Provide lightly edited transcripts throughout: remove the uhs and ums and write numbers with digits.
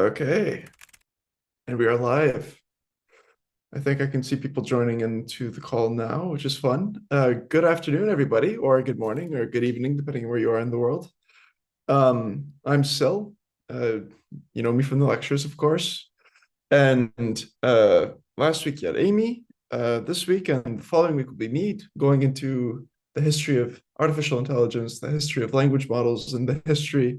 Okay, and we are live. I think I can see people joining into the call now, which is fun. Good afternoon, everybody, or good morning, or good evening, depending on where you are in the world. I'm Sil. Uh, you know me from the lectures, of course. And last week you had Aimee. This week and the following week will be me going into the history of artificial intelligence, the history of language models, and the history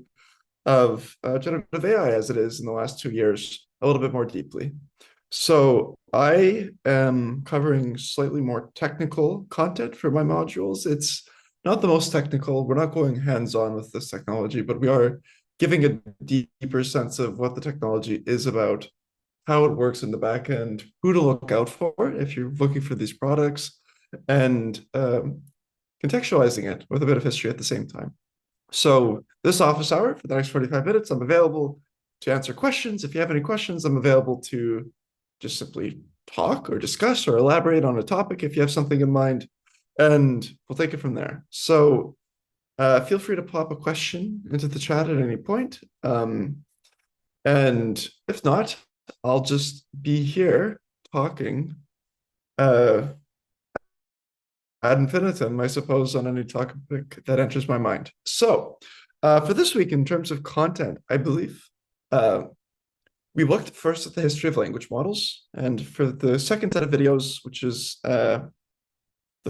of generative AI as it is in the last 2 years a little bit more deeply. So I am covering slightly more technical content for my modules. It's not the most technical. We're not going hands-on with this technology, but we are giving a deeper sense of what the technology is about, how it works in the back end, who to look out for if you're looking for these products, and contextualizing it with a bit of history at the same time. So this office hour for the next 45 minutes, I'm available to answer questions. If you have any questions, I'm available to just simply talk or discuss or elaborate on a topic if you have something in mind, and we'll take it from there. So feel free to pop a question into the chat at any point. And if not, I'll just be here talking ad infinitum, I suppose, on any topic that enters my mind. So for this week, in terms of content, I believe we looked first at the history of language models. And for the second set of videos, which is the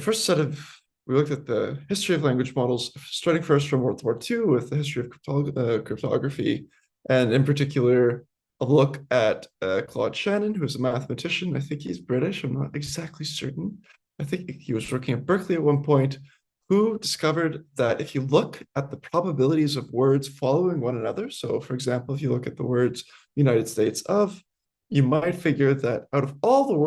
first set of, we looked at the history of language models, starting first from World War II with the history of cryptography, and in particular, a look at Claude Shannon, who's a mathematician. I think he's British. I'm not exactly certain. I think he was working at Berkeley at one point, who discovered that if you look at the probabilities of words following one another, so for example, if you look at the words United States of, you might figure that out of all the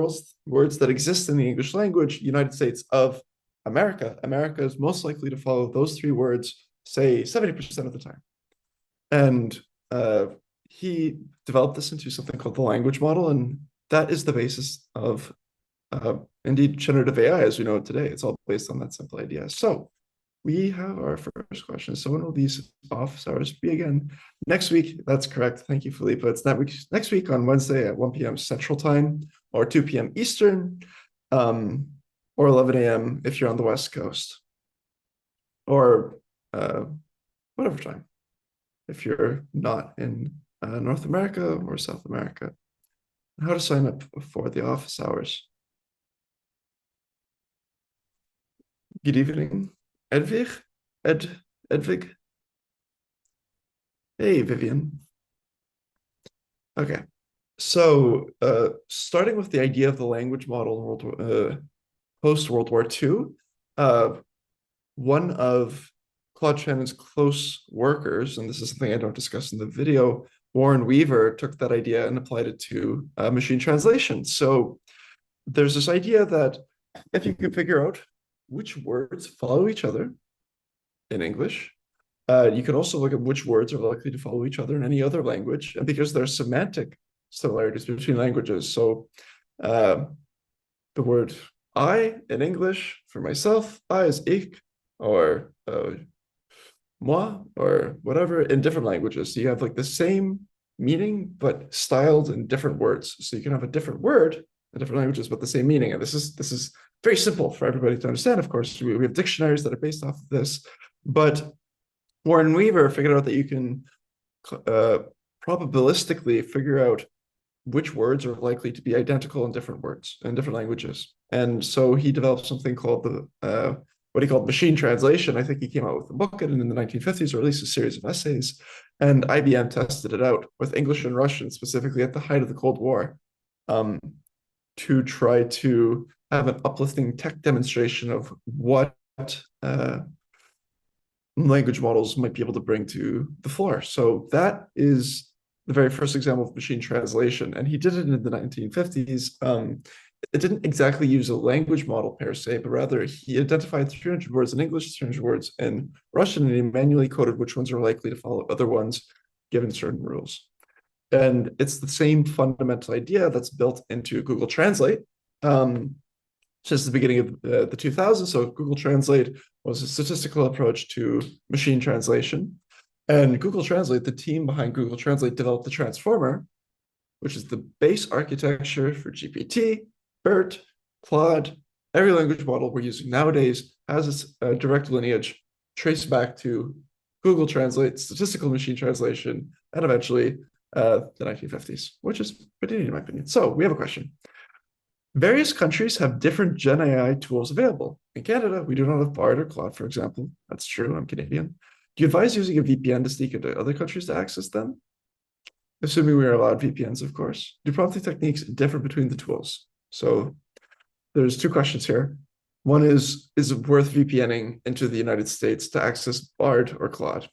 words that exist in the English language, United States of America, America is most likely to follow those three words, say 70% of the time. And he developed this into something called the language model, and that is the basis of indeed generative AI as we know it today. It's all based on that simple idea. So we have our first question. So when will these office hours be again? Next week. That's correct. Thank you, Philippe. It's next week on Wednesday at 1 p.m. Central Time or 2 p.m. Eastern, or 11 a.m. if you're on the West Coast, or whatever time if you're not in North America or South America. How to sign up for the office hours. Good evening, Edwig. Edwig. Hey, Vivian. Okay, so starting with the idea of the language model post World War II, one of Claude Shannon's close workers, and this is something I don't discuss in the video, Warren Weaver took that idea and applied it to machine translation. So there's this idea that if you can figure out which words follow each other in English, you can also look at which words are likely to follow each other in any other language, and because there are semantic similarities between languages. So the word I in English for myself, I is ich, or moi, or whatever in different languages. So you have like the same meaning, but styled in different words. So you can have a different word in different languages, but the same meaning. And this is very simple for everybody to understand. Of course, we have dictionaries that are based off of this, but Warren Weaver figured out that you can probabilistically figure out which words are likely to be identical in different words in different languages. And so he developed something called the what he called machine translation. I think he came out with a book in the 1950s, or at least a series of essays. And IBM tested it out with English and Russian, specifically at the height of the Cold War, to try to have an uplifting tech demonstration of what language models might be able to bring to the floor. So that is the very first example of machine translation. And he did it in the 1950s. It didn't exactly use a language model per se, but rather he identified 300 words in English, 300 words in Russian, and he manually coded which ones are likely to follow other ones given certain rules. And it's the same fundamental idea that's built into Google Translate since the beginning of the 2000s. So Google Translate was a statistical approach to machine translation. And Google Translate, the team behind Google Translate, developed the transformer, which is the base architecture for GPT, BERT, Claude. Every language model we're using nowadays has its direct lineage traced back to Google Translate, statistical machine translation, and eventually the 1950s, which is pretty neat in my opinion. So we have a question. Various countries have different Gen AI tools available. In Canada, we do not have Bard or Claude, for example. That's true. I'm Canadian. Do you advise using a VPN to sneak into other countries to access them? Assuming we are allowed VPNs, of course. Do prompting techniques differ between the tools? So there's two questions here. One is it worth VPNing into the United States to access Bard or Claude?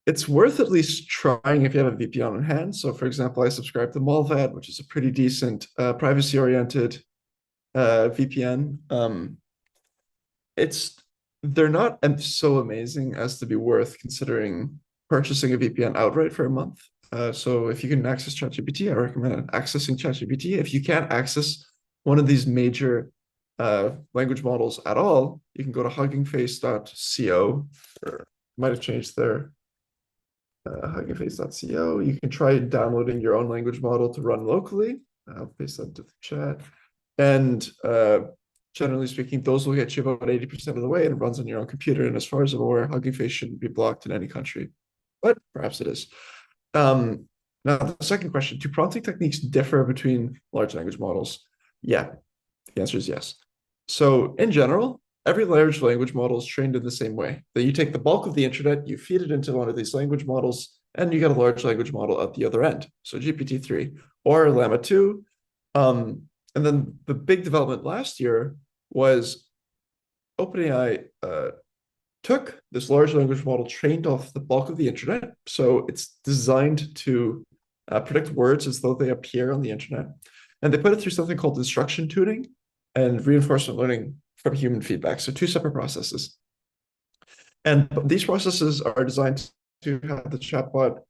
It's worth at least trying if you have a VPN on hand. So for example, I subscribe to Malvad, which is a pretty decent privacy-oriented VPN. They're not so amazing as to be worth considering purchasing a VPN outright for a month. So if you can access ChatGPT, I recommend accessing ChatGPT. If you can't access one of these major language models at all, you can go to huggingface.co, or might have changed their huggingface.co. You can try downloading your own language model to run locally. I'll paste that into the chat. And generally speaking, those will get you about 80% of the way and it runs on your own computer. And as far as I'm aware, Hugging Face shouldn't be blocked in any country, but perhaps it is. Now, the second question, do prompting techniques differ between large language models? Yeah, the answer is yes. So in general, every large language model is trained in the same way. That you take the bulk of the internet, you feed it into one of these language models, and you get a large language model at the other end. So GPT-3 or Llama 2. And then the big development last year was OpenAI took this large language model trained off the bulk of the internet. So it's designed to predict words as though they appear on the internet. And they put it through something called instruction tuning and reinforcement learning from human feedback. So two separate processes. And these processes are designed to have the chatbot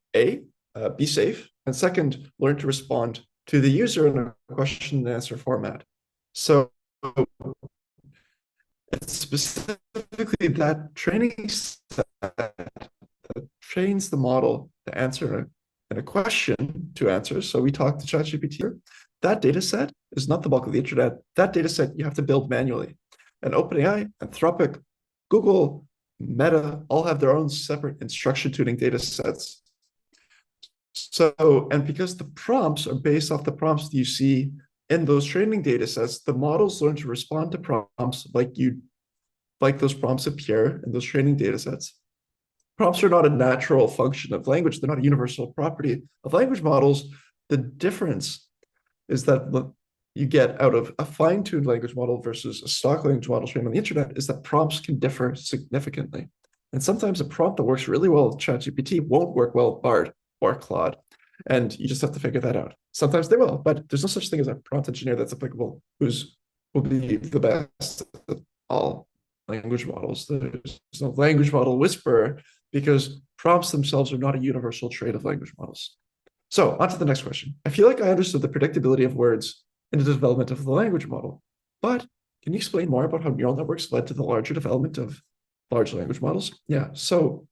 be safe, and second, learn to respond to the user in a question and answer format. So it's specifically that training set that trains the model to answer in a question to answer. So we talk to ChatGPT. That data set is not the bulk of the internet. That data set you have to build manually. And OpenAI, Anthropic, Google, Meta all have their own separate instruction tuning data sets. So, and because the prompts are based off the prompts that you see in those training data sets, the models learn to respond to prompts like those prompts appear in those training data sets. Prompts are not a natural function of language. They're not a universal property of language models. The difference is that you get out of a fine-tuned language model versus a stock language model trained on the internet is that prompts can differ significantly. And sometimes a prompt that works really well with ChatGPT won't work well with Bard or Claude. And you just have to figure that out. Sometimes they will, but there's no such thing as a prompt engineer that's applicable will be the best at all language models. There's no language model whisperer because prompts themselves are not a universal trait of language models. So on to the next question. I feel like I understood the predictability of words in the development of the language model, but can you explain more about how neural networks led to the larger development of large language models? Yeah, so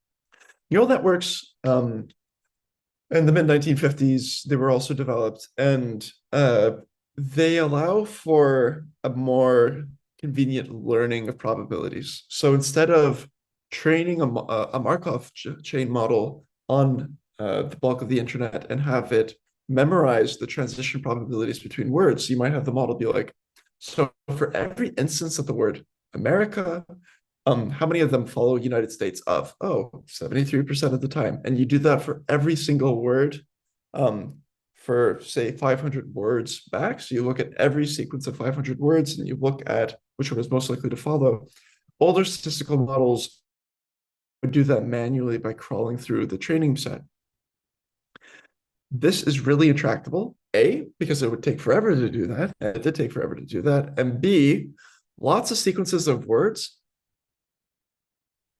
neural networks in the mid-1950s, they were also developed, and they allow for a more convenient learning of probabilities. So instead of training a Markov chain model on the bulk of the internet and have it memorize the transition probabilities between words, you might have the model be like, so for every instance of the word America, how many of them follow United States of? Oh, 73% of the time. And you do that for every single word for, say, 500 words back. So you look at every sequence of 500 words and you look at which one is most likely to follow. Older statistical models would do that manually by crawling through the training set. This is really intractable, A, because it would take forever to do that, and it did take forever to do that, and B, lots of sequences of words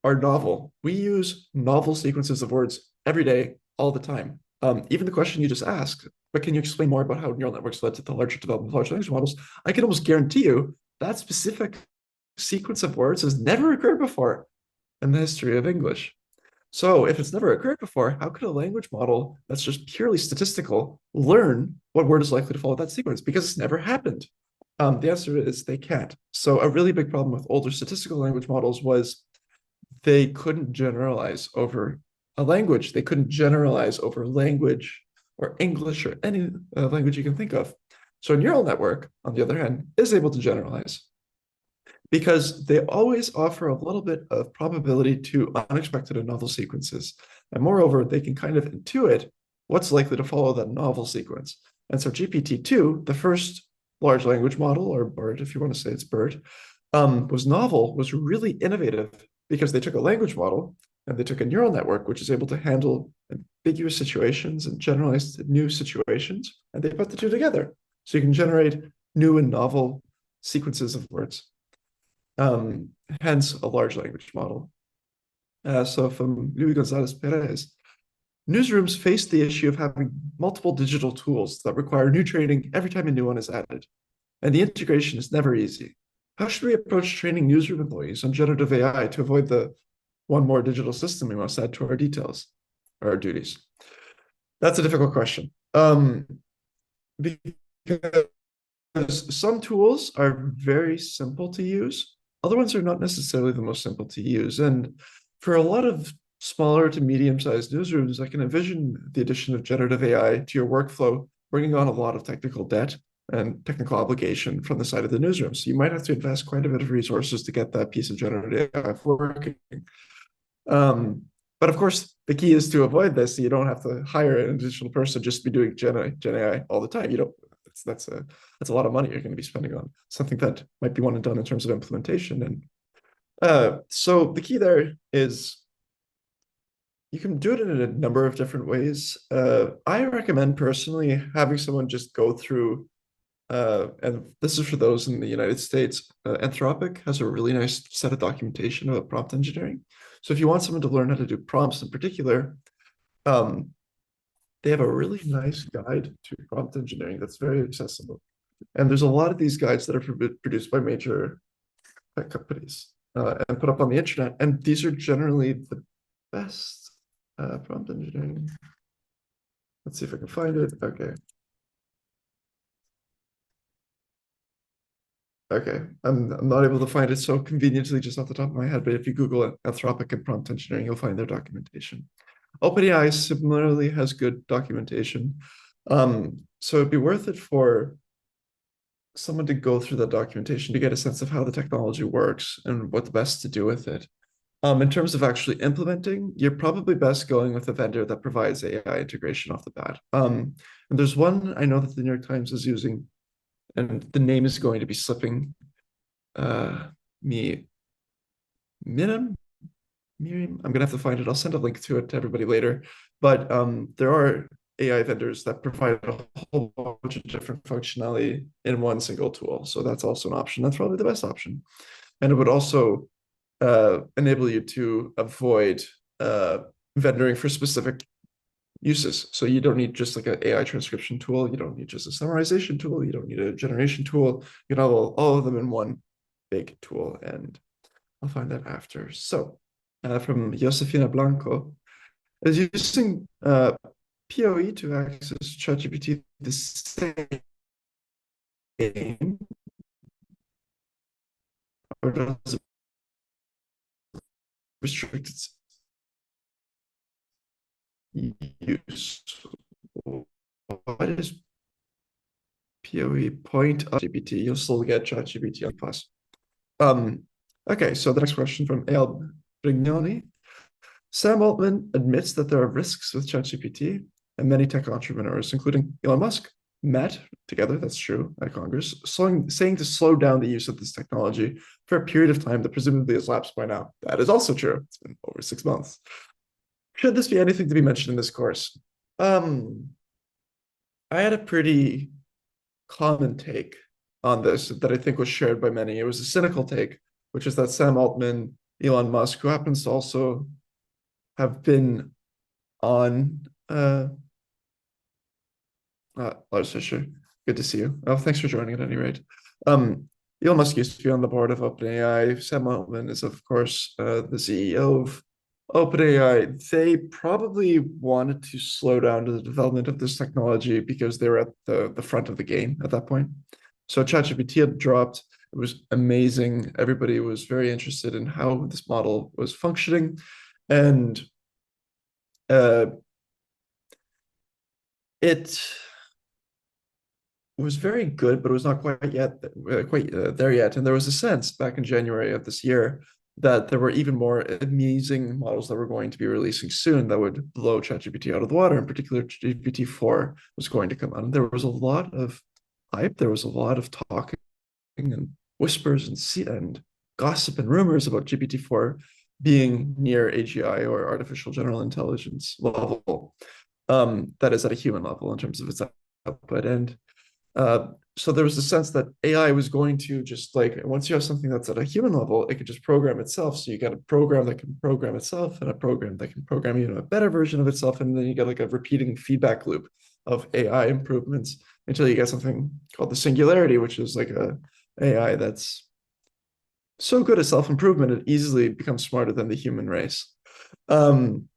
are novel. We use novel sequences of words every day, all the time. Even the question you just asked, but can you explain more about how neural networks led to the larger development of large language models? I can almost guarantee you that specific sequence of words has never occurred before. in the history of English. So if it's never occurred before, how could a language model that's just purely statistical learn what word is likely to follow that sequence? Because it's never happened. The answer is they can't. So a really big problem with older statistical language models was they couldn't generalize over a language. They couldn't generalize over language or English or any language you can think of. So a neural network, on the other hand, is able to generalize because they always offer a little bit of probability to unexpected and novel sequences. And moreover, they can kind of intuit what's likely to follow that novel sequence. And so GPT-2, the first large language model, or BERT, if you want to say it's BERT, was novel, was really innovative because they took a language model and they took a neural network, which is able to handle ambiguous situations and generalized new situations, and they put the two together. So you can generate new and novel sequences of words. Hence a large language model. So from Luis Gonzalez Perez, newsrooms face the issue of having multiple digital tools that require new training every time a new one is added, and the integration is never easy. How should we approach training newsroom employees on generative AI to avoid the one more digital system we must add to our details or our duties? That's a difficult question. Because some tools are very simple to use. Other ones are not necessarily the most simple to use. And for a lot of smaller to medium-sized newsrooms, I can envision the addition of generative AI to your workflow, bringing on a lot of technical debt and technical obligation from the side of the newsroom. So you might have to invest quite a bit of resources to get that piece of generative AI working. But of course, the key is to avoid this. So you don't have to hire an additional person just to be doing Gen AI all the time. You don't. That's a lot of money you're going to be spending on something that might be one and done in terms of implementation. And so the key there is you can do it in a number of different ways. I recommend personally having someone just go through, and this is for those in the United States. Anthropic has a really nice set of documentation about prompt engineering. So if you want someone to learn how to do prompts in particular, um, they have a really nice guide to prompt engineering that's very accessible. And there's a lot of these guides that are produced by major tech companies and put up on the internet. And these are generally the best prompt engineering. Let's see if I can find it. Okay. Okay. I'm not able to find it so conveniently just off the top of my head, but if you Google Anthropic and prompt engineering, you'll find their documentation. OpenAI similarly has good documentation. So it'd be worth it for someone to go through that documentation to get a sense of how the technology works and what the best to do with it. In terms of actually implementing, you're probably best going with a vendor that provides AI integration off the bat. And there's one I know that the New York Times is using, and the name is going to be slipping me. Miriam, I'm gonna have to find it. I'll send a link to it to everybody later. But there are AI vendors that provide a whole bunch of different functionality in one single tool. So that's also an option. That's probably the best option. And it would also enable you to avoid vendoring for specific uses. So you don't need just like an AI transcription tool. You don't need just a summarization tool. You don't need a generation tool. You can have all of them in one big tool. And I'll find that after. So from Josefina Blanco, is using POE to access ChatGPT the same, or does it restrict its use? What is POE point of GPT? You'll still get ChatGPT plus. Okay, so the next question from Al Brignoni. Sam Altman admits that there are risks with ChatGPT, and many tech entrepreneurs, including Elon Musk, met together, that's true, at Congress, saying to slow down the use of this technology for a period of time that presumably has lapsed by now. That is also true. It's been over 6 months. Should this be anything to be mentioned in this course? I had a pretty common take on this that I think was shared by many. It was a cynical take, which is that Sam Altman, Elon Musk, who happens to also have been on Lars Fisher. Good to see you. Oh, thanks for joining at any rate. Elon Musk used to be on the board of OpenAI. Sam Altman is, of course, the CEO of OpenAI. They probably wanted to slow down the development of this technology because they were at the front of the game at that point. So ChatGPT had dropped. It was amazing. Everybody was very interested in how this model was functioning. And uh, it was very good, but it was not quite there yet. And there was a sense back in January of this year that there were even more amazing models that were going to be releasing soon that would blow ChatGPT out of the water. In particular, GPT-4 was going to come out, and there was a lot of hype. There was a lot of talking and whispers and gossip and rumors about GPT-4 being near AGI or artificial general intelligence level. That is at a human level in terms of its output. And so there was a sense that AI was going to just like, once you have something that's at a human level, it could just program itself. So you got a program that can program itself and a program that can program even a better version of itself. And then you get like a repeating feedback loop of AI improvements until you get something called the singularity, which is like a AI that's so good at self-improvement, it easily becomes smarter than the human race. Um,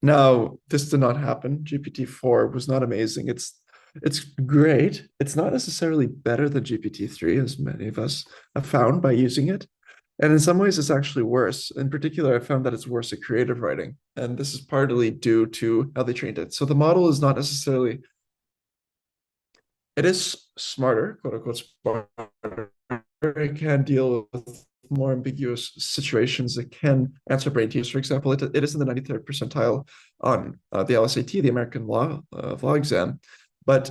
Now, this did not happen. GPT-4 was not amazing. It's great. It's not necessarily better than GPT-3, as many of us have found by using it. And in some ways, it's actually worse. In particular, I found that it's worse at creative writing. And this is partly due to how they trained it. So the model is not necessarily, it is smarter, quote unquote, smarter. It can deal with more ambiguous situations. It can answer brain tests, for example. It is in the 93rd percentile on the LSAT, the American law exam, but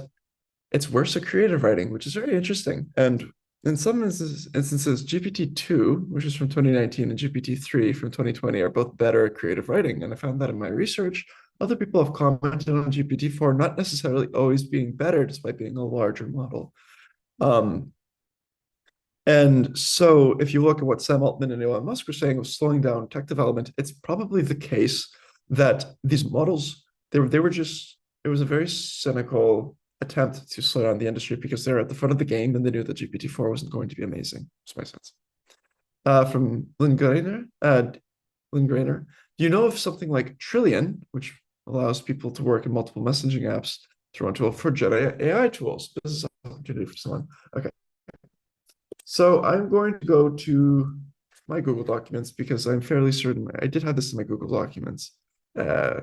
it's worse at creative writing, which is very interesting. And in some instances, GPT-2, which is from 2019, and GPT-3 from 2020 are both better at creative writing. And I found that in my research. Other people have commented on GPT-4 not necessarily always being better, despite being a larger model. Um, and so if you look at what Sam Altman and Elon Musk are saying of slowing down tech development, it's probably the case that these models, they were just, it was a very cynical attempt to slow down the industry because they're at the front of the game and they knew that GPT-4 wasn't going to be amazing. That's my sense. From Lynn Grainer, do you know of something like Trillion, which allows people to work in multiple messaging apps through one tool for Gen AI tools? This is an opportunity for someone. Okay. So I'm going to go to my Google Documents because I'm fairly certain I did have this in my Google Documents. Uh,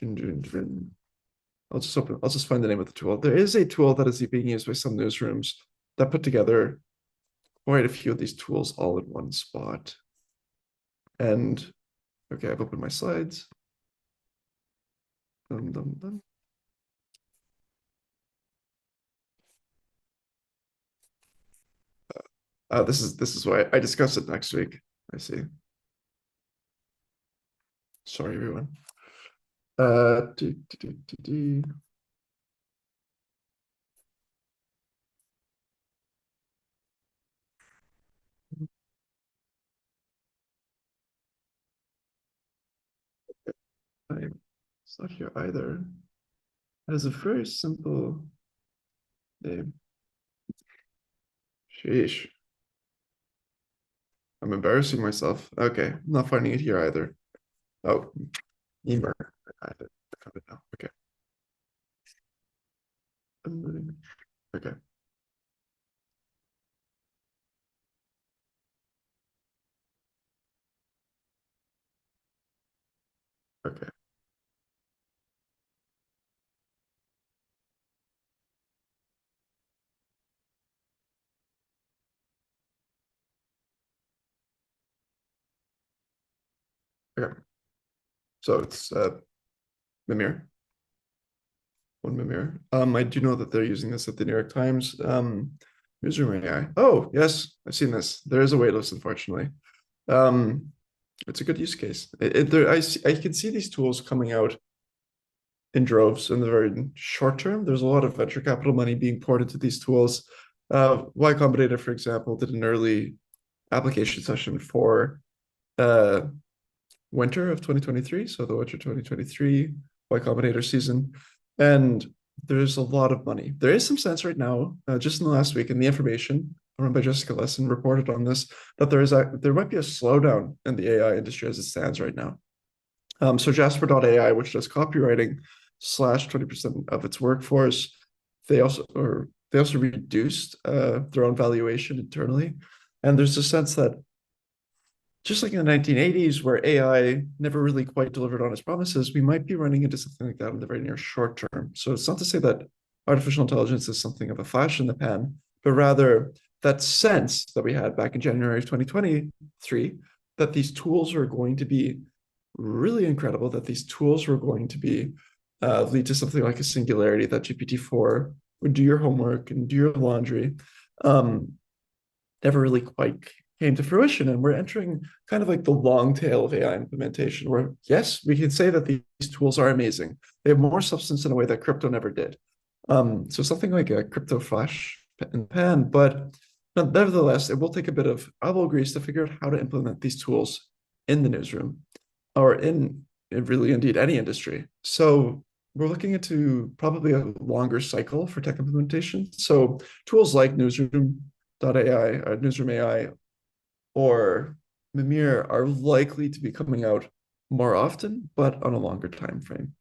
I'll just find the name of the tool. There is a tool that is being used by some newsrooms that put together quite a few of these tools all in one spot. And okay, I've opened my slides. Dum, dum, dum. This is why I discuss it next week. I see. Sorry, everyone. Do, do, do. It's not here either. It has a very simple name. Sheesh. I'm embarrassing myself. Okay, I'm not finding it here either. Oh, Emer. I found it now. Okay. Okay. Okay. Okay. So it's Mimir. One Mimir. I do know that they're using this at the New York Times. Newsroom AI. Oh, yes, I've seen this. There is a wait list, unfortunately. Um, it's a good use case. I can see these tools coming out in droves in the very short term. There's a lot of venture capital money being poured into these tools. Y Combinator, for example, did an early application session for uh, winter of 2023, so the winter 2023 Y Combinator season. And there's a lot of money. There is some sense right now, just in the last week, in the information run by Jessica Lesson, reported on this, that there might be a slowdown in the AI industry as it stands right now. So Jasper.ai, which does copywriting slash 20% of its workforce, they also reduced their own valuation internally. And there's a sense that just like in the 1980s, where AI never really quite delivered on its promises, we might be running into something like that in the very near short term. So it's not to say that artificial intelligence is something of a flash in the pan, but rather that sense that we had back in January of 2023, that these tools are going to be really incredible, that these tools were going to be lead to something like a singularity, that GPT-4 would do your homework and do your laundry, never really quite came to fruition. And we're entering kind of like the long tail of AI implementation, where yes, we can say that these tools are amazing. They have more substance in a way that crypto never did. So something like a crypto flash in the pan, but nevertheless, it will take a bit of elbow grease to figure out how to implement these tools in the newsroom or in really indeed any industry. So we're looking into probably a longer cycle for tech implementation. So tools like Newsroom.ai, Newsroom AI, or Mimir are likely to be coming out more often, but on a longer time frame.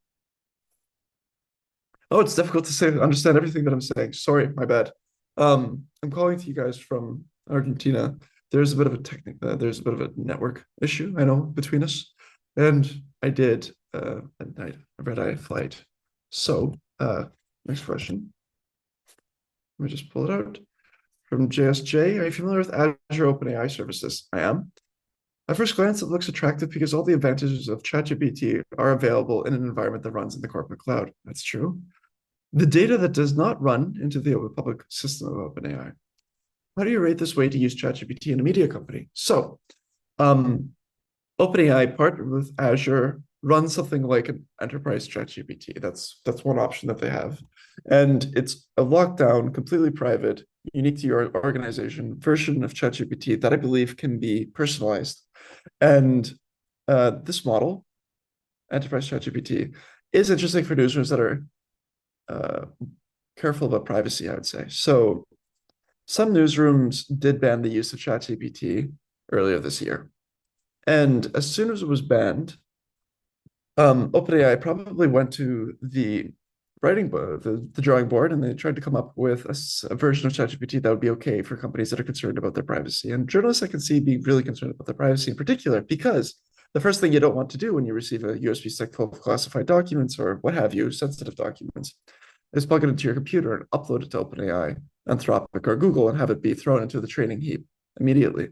Oh, it's difficult to say understand everything that I'm saying. Sorry, my bad. I'm calling to you guys from Argentina. There's a bit of a network issue, I know, between us. And I did a red-eye flight. So, next question. Let me just pull it out. From JSJ, are you familiar with Azure OpenAI services? I am. At first glance, it looks attractive because all the advantages of ChatGPT are available in an environment that runs in the corporate cloud. That's true. The data that does not run into the public system of OpenAI. How do you rate this way to use ChatGPT in a media company? So, OpenAI partnered with Azure, runs something like an enterprise ChatGPT. That's one option that they have. And it's a lockdown, completely private, unique to your organization version of ChatGPT that I believe can be personalized. And this model, enterprise ChatGPT, is interesting for newsrooms that are careful about privacy, I would say. So some newsrooms did ban the use of ChatGPT earlier this year. And as soon as it was banned, OpenAI probably went to the writing board, the drawing board, and they tried to come up with a version of ChatGPT that would be okay for companies that are concerned about their privacy. And journalists I can see being really concerned about their privacy in particular, because the first thing you don't want to do when you receive a USB stick full of classified documents or what have you, sensitive documents, is plug it into your computer and upload it to OpenAI, Anthropic, or Google and have it be thrown into the training heap immediately.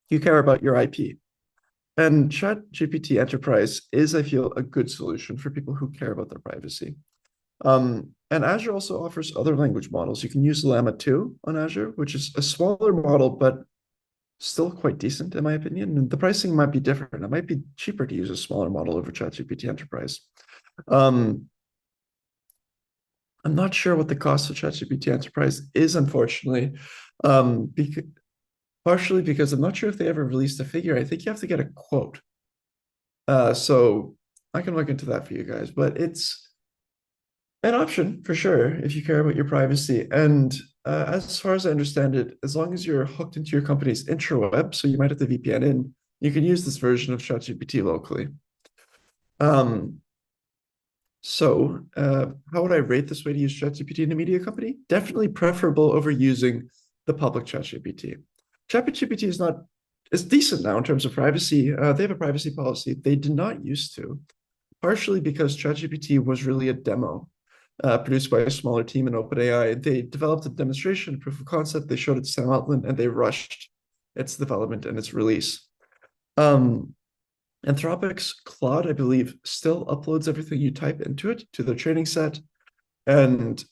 You care about your IP. And ChatGPT Enterprise is, I feel, a good solution for people who care about their privacy. And Azure also offers other language models. You can use Llama 2 on Azure, which is a smaller model, but still quite decent, in my opinion. And the pricing might be different. It might be cheaper to use a smaller model over ChatGPT Enterprise. I'm not sure what the cost of ChatGPT Enterprise is, unfortunately, partially because I'm not sure if they ever released a figure. I think you have to get a quote. So I can look into that for you guys, but it's an option for sure if you care about your privacy. And as far as I understand it, as long as you're hooked into your company's intraweb, so you might have to VPN in, you can use this version of ChatGPT locally. So how would I rate this way to use ChatGPT in a media company? Definitely preferable over using the public ChatGPT. ChatGPT is not, it's decent now in terms of privacy. They have a privacy policy. They did not used to, partially because ChatGPT was really a demo produced by a smaller team in OpenAI. They developed a demonstration, proof of concept. They showed it to Sam Altman, and they rushed its development and its release. Anthropic's Claude, I believe, still uploads everything you type into it to the training set. And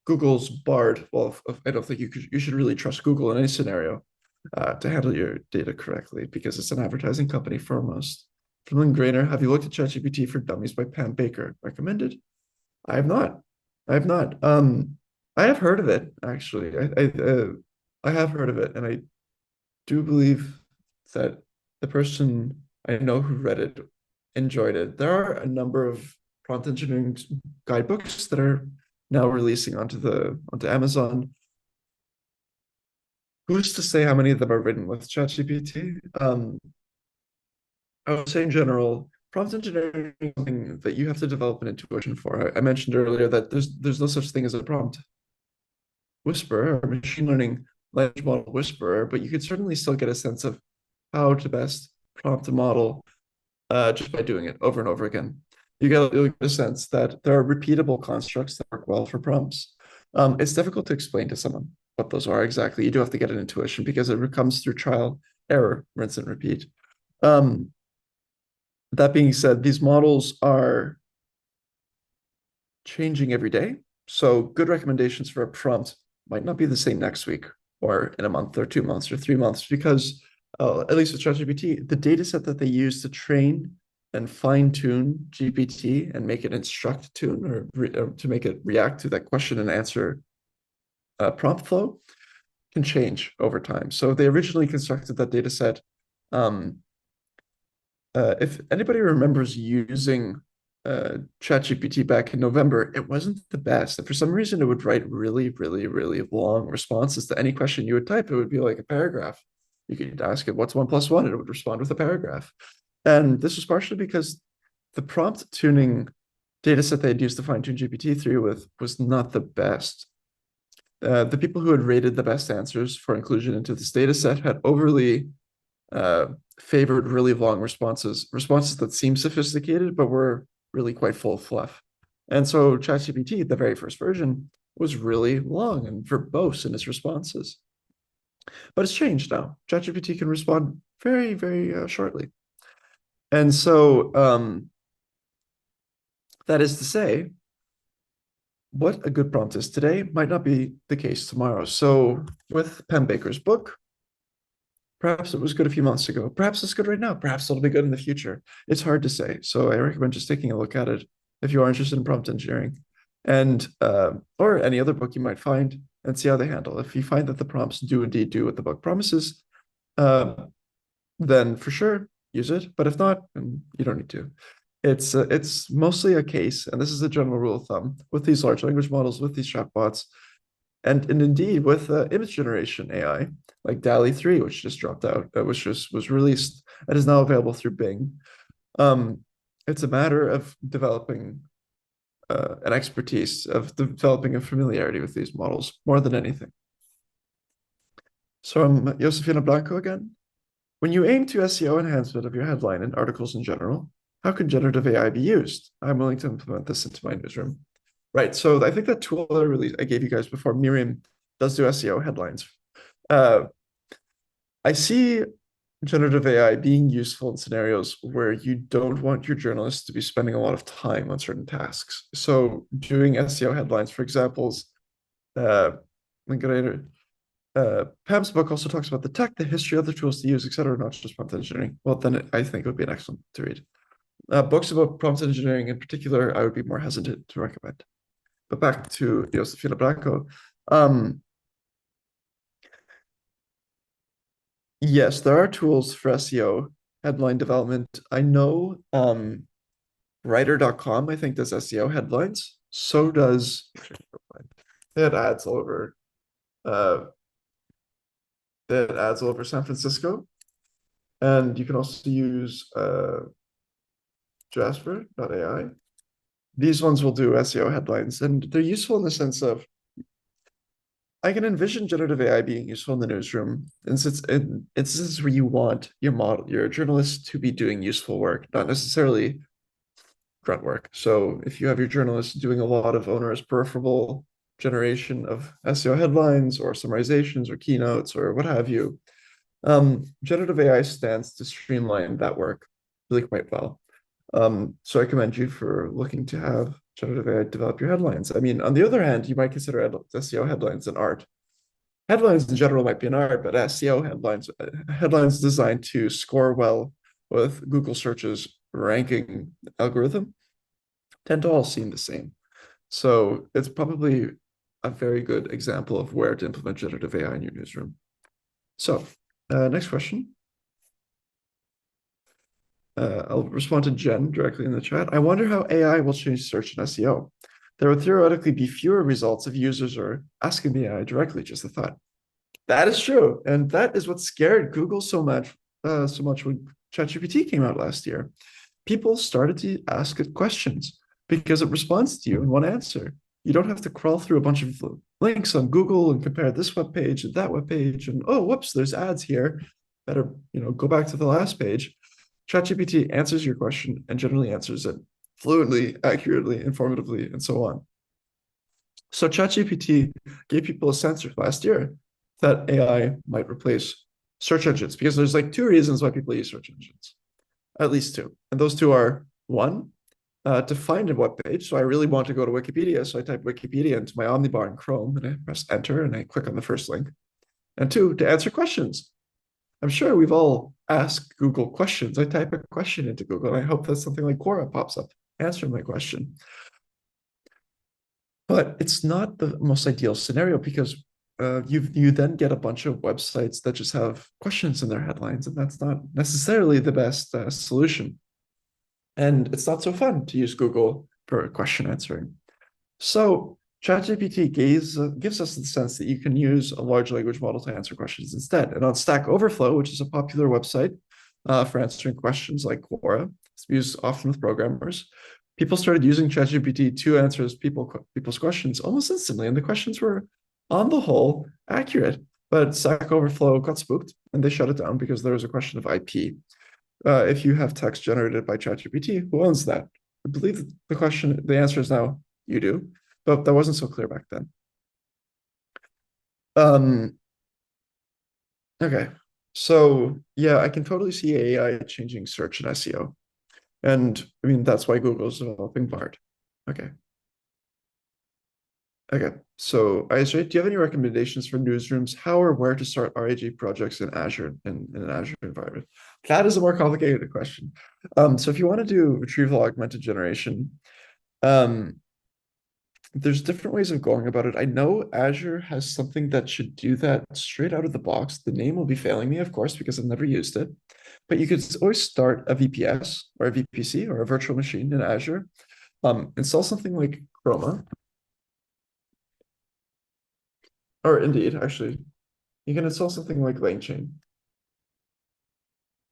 Google's Bard, well, I don't think you should really trust Google in any scenario to handle your data correctly because it's an advertising company foremost. From Lynn Grainer, have you looked at ChatGPT for Dummies by Pam Baker? Recommended? I have not. I have not. I have heard of it, actually. I have heard of it, and I do believe that the person I know who read it enjoyed it. There are a number of prompt engineering guidebooks that are now releasing onto Amazon. who's to say how many of them are written with ChatGPT? I would say in general, prompt engineering is something that you have to develop an intuition for. I mentioned earlier that there's no such thing as a prompt whisperer or machine learning language model whisperer, but you could certainly still get a sense of how to best prompt a model just by doing it over and over again. You'll get a sense that there are repeatable constructs that work well for prompts. It's difficult to explain to someone what those are exactly. You do have to get an intuition because it comes through trial, error, rinse and repeat. Um, that being said, these models are changing every day. So good recommendations for a prompt might not be the same next week or in a month or 2 months or 3 months because at least with ChatGPT, the data set that they use to train and fine tune GPT and make it instruct tune or to make it react to that question and answer prompt flow can change over time. So they originally constructed that data set. If anybody remembers using ChatGPT back in November, it wasn't the best. And for some reason, it would write really, really, really long responses to any question you would type. It would be like a paragraph. You could ask it, what's 1 + 1? And it would respond with a paragraph. And this was partially because the prompt tuning data set they had used to fine tune GPT-3 with was not the best. The people who had rated the best answers for inclusion into this data set had overly favored really long responses that seemed sophisticated, but were really quite full of fluff. And so ChatGPT, the very first version, was really long and verbose in its responses. But it's changed now. ChatGPT can respond very, very shortly. And so that is to say, what a good prompt is today might not be the case tomorrow. So with Pam Baker's book, perhaps it was good a few months ago. Perhaps it's good right now. Perhaps it'll be good in the future. It's hard to say. So I recommend just taking a look at it if you are interested in prompt engineering, and or any other book you might find, and see how they handle. If you find that the prompts do indeed do what the book promises, then for sure use it. But if not, then you don't need to. It's mostly a case, and this is a general rule of thumb with these large language models, with these chatbots, and indeed with image generation AI like DALL-E 3, which just dropped out, which was released and is now available through Bing. It's a matter of developing an expertise, of developing a familiarity with these models more than anything. So I'm Josefina Blanco again. When you aim to SEO enhancement of your headline and articles in general, how can generative AI be used? I'm willing to implement this into my newsroom. Right. So I think that tool that I gave you guys before, Miriam, does do SEO headlines. I see generative AI being useful in scenarios where you don't want your journalists to be spending a lot of time on certain tasks. So doing SEO headlines, for example, Pam's book also talks about the tech, the history, other tools to use, etc., not just prompt engineering. Well, then I think it would be an excellent to read. Books about prompt engineering in particular, I would be more hesitant to recommend. But back to Josefina Blanco. Yes, there are tools for SEO headline development. I know writer.com, I think, does SEO headlines. So does they had ads all over San Francisco. And you can also use Jasper.ai. These ones will do SEO headlines, and they're useful in the sense of I can envision generative AI being useful in the newsroom in instances where you want your journalists to be doing useful work, not necessarily grunt work. So if you have your journalists doing a lot of onerous peripheral generation of SEO headlines or summarizations or keynotes or what have you, generative AI stands to streamline that work really quite well. So I commend you for looking to have generative AI develop your headlines. I mean, on the other hand, you might consider SEO headlines an art. Headlines in general might be an art, but SEO headlines designed to score well with Google search's ranking algorithm, tend to all seem the same. So it's probably a very good example of where to implement generative AI in your newsroom. So next question. I'll respond to Jen directly in the chat. I wonder how AI will change search and SEO. There would theoretically be fewer results if users are asking the AI directly, just a thought. That is true. And that is what scared Google so much when ChatGPT came out last year. People started to ask it questions because it responds to you in one answer. You don't have to crawl through a bunch of links on Google and compare this web page and that web page and oh, whoops, there's ads here. Better, go back to the last page. ChatGPT answers your question and generally answers it fluently, accurately, informatively, and so on. So ChatGPT gave people a sense last year that AI might replace search engines because there's like two reasons why people use search engines, at least two. And those two are one, to find a web page. So I really want to go to Wikipedia. So I type Wikipedia into my Omnibar in Chrome and I press enter and I click on the first link. And two, to answer questions. I'm sure we've all asked Google questions. I type a question into Google and I hope that something like Quora pops up answering my question. But it's not the most ideal scenario because you then get a bunch of websites that just have questions in their headlines, and that's not necessarily the best solution. And it's not so fun to use Google for question answering. So ChatGPT gives us the sense that you can use a large language model to answer questions instead. And on Stack Overflow, which is a popular website for answering questions like Quora, it's used often with programmers, people started using ChatGPT to answer people's questions almost instantly. And the questions were, on the whole, accurate. But Stack Overflow got spooked and they shut it down because there was a question of IP. If you have text generated by ChatGPT, who owns that? I believe the answer is now you do, but that wasn't so clear back then. Okay, so yeah, I can totally see AI changing search and SEO. And I mean, that's why Google's developing Bard. Okay. Okay. So Isra, do you have any recommendations for newsrooms? How or where to start RAG projects in Azure in an Azure environment? That is a more complicated question. So if you want to do retrieval augmented generation, um, there's different ways of going about it. I know Azure has something that should do that straight out of the box. The name will be failing me, of course, because I've never used it. But you could always start a VPS or a VPC or a virtual machine in Azure. Install something like Chroma, or indeed, actually, you can install something like LangChain.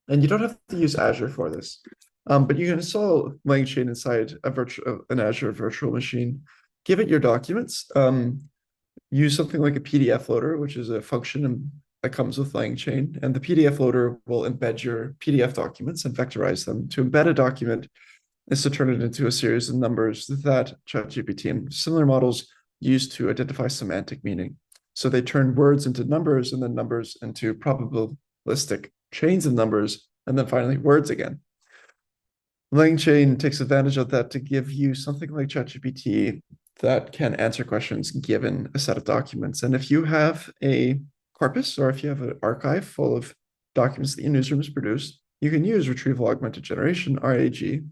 And you don't have to use Azure for this. But you can install LangChain inside an Azure virtual machine. Give it your documents. Use something like a PDF loader, which is a function that comes with LangChain. And the PDF loader will embed your PDF documents and vectorize them. To embed a document is to turn it into a series of numbers that ChatGPT and similar models use to identify semantic meaning. So they turn words into numbers and then numbers into probabilistic chains of numbers, and then finally words again. LangChain takes advantage of that to give you something like ChatGPT that can answer questions given a set of documents. And if you have a corpus or if you have an archive full of documents that your newsrooms produce, you can use retrieval augmented generation, RAG,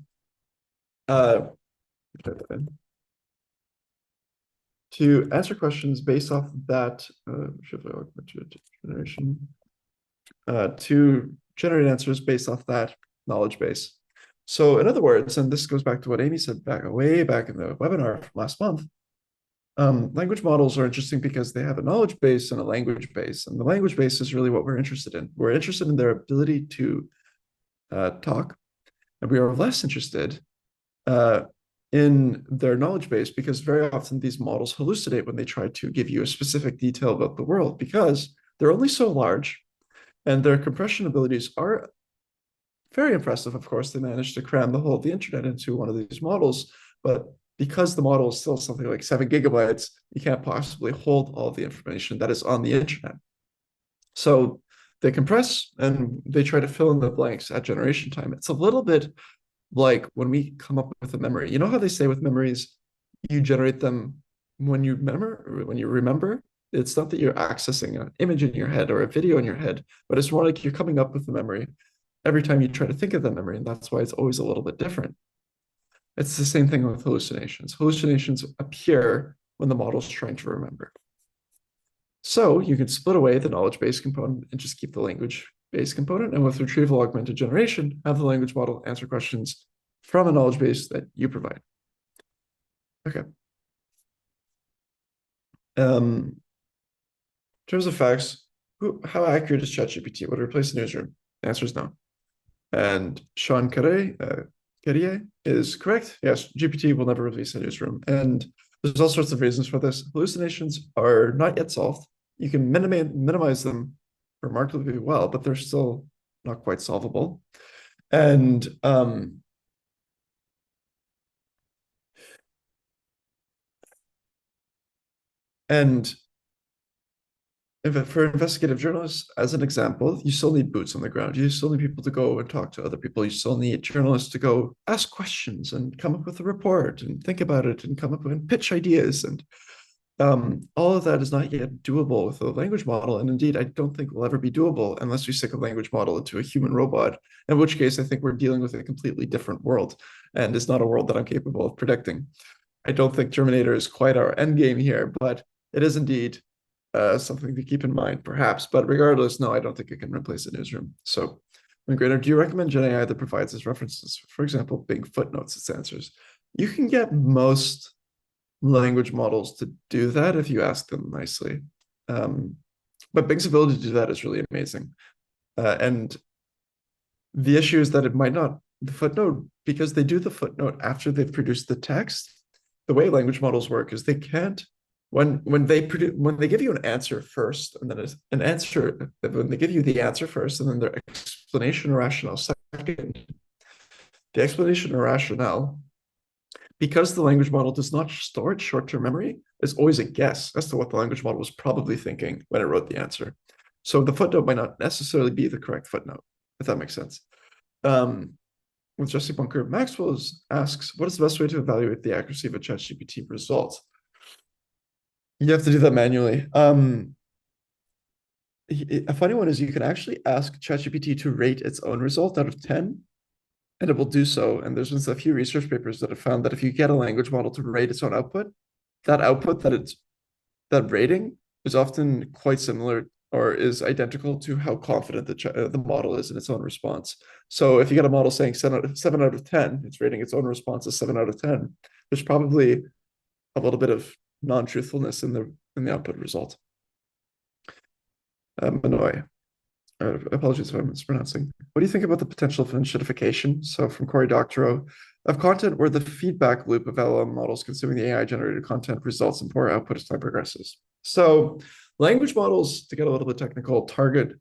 to answer questions based off that retrieval augmented generation, to generate answers based off that knowledge base. So in other words, and this goes back to what Aimee said way back in the webinar from last month, language models are interesting because they have a knowledge base and a language base. And the language base is really what we're interested in. We're interested in their ability to talk, and we are less interested in their knowledge base because very often these models hallucinate when they try to give you a specific detail about the world because they're only so large and their compression abilities are very impressive. Of course, they managed to cram the internet into one of these models, but because the model is still something like 7 gigabytes, you can't possibly hold all the information that is on the internet. So they compress and they try to fill in the blanks at generation time. It's a little bit like when we come up with a memory. You know how they say with memories, you generate them when you remember? It's not that you're accessing an image in your head or a video in your head, but it's more like you're coming up with the memory every time you try to think of the memory, and that's why it's always a little bit different. It's the same thing with hallucinations. Hallucinations appear when the model's trying to remember. So you can split away the knowledge-based component and just keep the language-based component. And with retrieval augmented generation, have the language model answer questions from a knowledge base that you provide. Okay. In terms of facts, how accurate is ChatGPT? Would it replace the newsroom? The answer is no. And Sean Carrier is correct. Yes, GPT will never release a newsroom. And there's all sorts of reasons for this. Hallucinations are not yet solved. You can minimize them remarkably well, but they're still not quite solvable. And and for investigative journalists, as an example, you still need boots on the ground. You still need people to go and talk to other people. You still need journalists to go ask questions and come up with a report and think about it and come up and pitch ideas. And all of that is not yet doable with a language model. And indeed, I don't think will ever be doable unless we stick a language model into a human robot, in which case I think we're dealing with a completely different world. And it's not a world that I'm capable of predicting. I don't think Terminator is quite our end game here, but it is indeed something to keep in mind, perhaps. But regardless, no, I don't think it can replace a newsroom. So, Grainer, do you recommend Gen AI that provides its references? For example, big footnotes its answers. You can get most language models to do that if you ask them nicely. But Bing's ability to do that is really amazing. And the issue is that it might not, the footnote, because they do the footnote after they've produced the text, the way language models work is they can't, when they give you an answer first, and then an answer, when they give you the answer first, and then their explanation or rationale second, the explanation or rationale, because the language model does not store its short-term memory, is always a guess as to what the language model was probably thinking when it wrote the answer. So the footnote might not necessarily be the correct footnote, if that makes sense. With Jesse Bunker, Maxwell asks, what is the best way to evaluate the accuracy of a ChatGPT result? You have to do that manually. A funny one is you can actually ask ChatGPT to rate its own result out of 10, and it will do so. And there's been a few research papers that have found that if you get a language model to rate its own output, that rating is often quite similar or is identical to how confident the model is in its own response. So if you get a model saying 7 out of 10, it's rating its own response as 7 out of 10. There's probably a little bit of non-truthfulness in the output result. Manoy, apologies if I'm mispronouncing. What do you think about the potential for enshittification? So from Cory Doctorow, of content where the feedback loop of LLM models consuming the AI-generated content results in poor output as time progresses. So language models, to get a little bit technical, target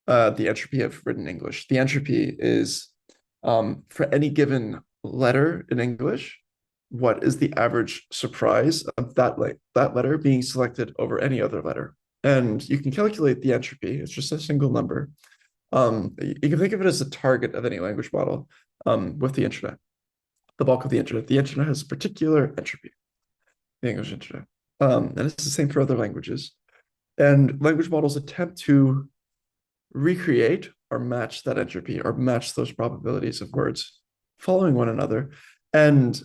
the entropy of written English. The entropy is for any given letter in English, what is the average surprise of that letter being selected over any other letter? And you can calculate the entropy. It's just a single number. You can think of it as the target of any language model with the internet, the bulk of the internet. The internet has a particular entropy, the English internet. And it's the same for other languages. And language models attempt to recreate or match that entropy or match those probabilities of words following one another. And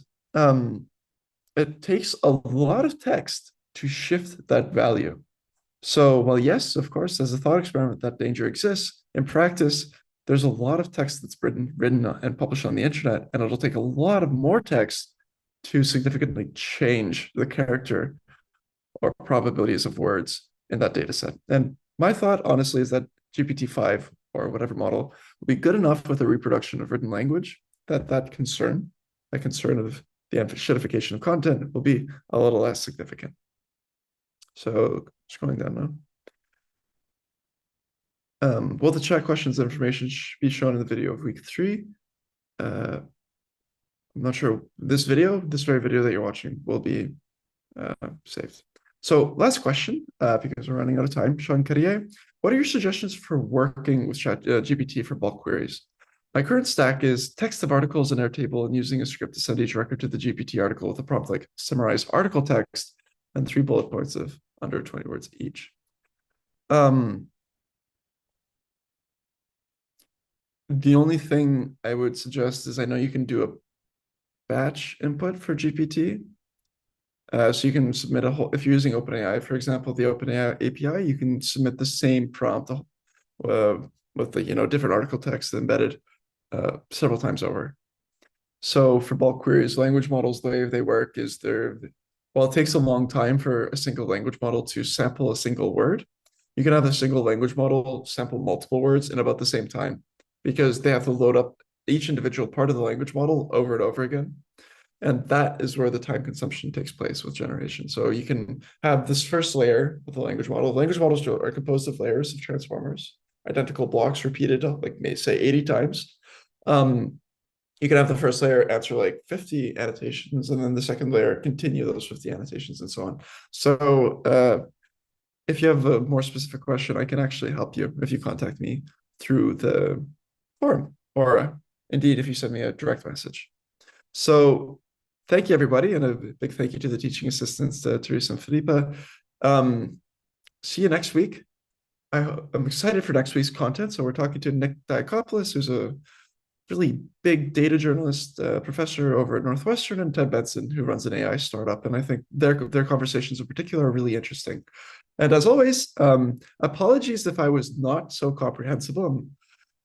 it takes a lot of text to shift that value. So while yes, of course, as a thought experiment, that danger exists, in practice, there's a lot of text that's written and published on the internet, and it'll take a lot of more text to significantly change the character or probabilities of words in that data set. And my thought, honestly, is that GPT-5 or whatever model will be good enough with a reproduction of written language that concern of the enshittification of content will be a little less significant. So scrolling down now. Will the chat questions and information be shown in the video of week 3? I'm not sure. This very video that you're watching will be saved. So last question, because we're running out of time. Sean Carrier, what are your suggestions for working with GPT for bulk queries? My current stack is text of articles in Airtable and using a script to send each record to the GPT article with a prompt like summarize article text and 3 bullet points of under 20 words each. The only thing I would suggest is I know you can do a batch input for GPT. So you can submit if you're using OpenAI, for example, the OpenAI API, you can submit the same prompt with the different article text embedded several times over. So for bulk queries, language models, the way they work is while it takes a long time for a single language model to sample a single word, you can have a single language model sample multiple words in about the same time because they have to load up each individual part of the language model over and over again. And that is where the time consumption takes place with generation. So you can have this first layer of the language model. Language models are composed of layers of transformers, identical blocks repeated like may say 80 times. You can have the first layer answer like 50 annotations, and then the second layer continue those 50 annotations and so on. So if you have a more specific question, I can actually help you if you contact me through the forum, or indeed if you send me a direct message. So thank you, everybody, and a big thank you to the teaching assistants, Teresa and Felipa. See you next week. I'm excited for next week's content. So we're talking to Nick Diakopoulos, who's a really big data journalist, professor over at Northwestern, and Ted Benson, who runs an AI startup. And I think their conversations in particular are really interesting. And as always, apologies if I was not so comprehensible.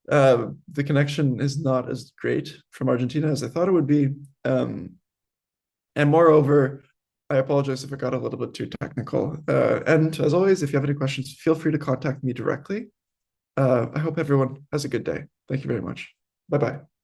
The connection is not as great from Argentina as I thought it would be. And moreover, I apologize if it got a little bit too technical. And as always, if you have any questions, feel free to contact me directly. I hope everyone has a good day. Thank you very much. Bye-bye.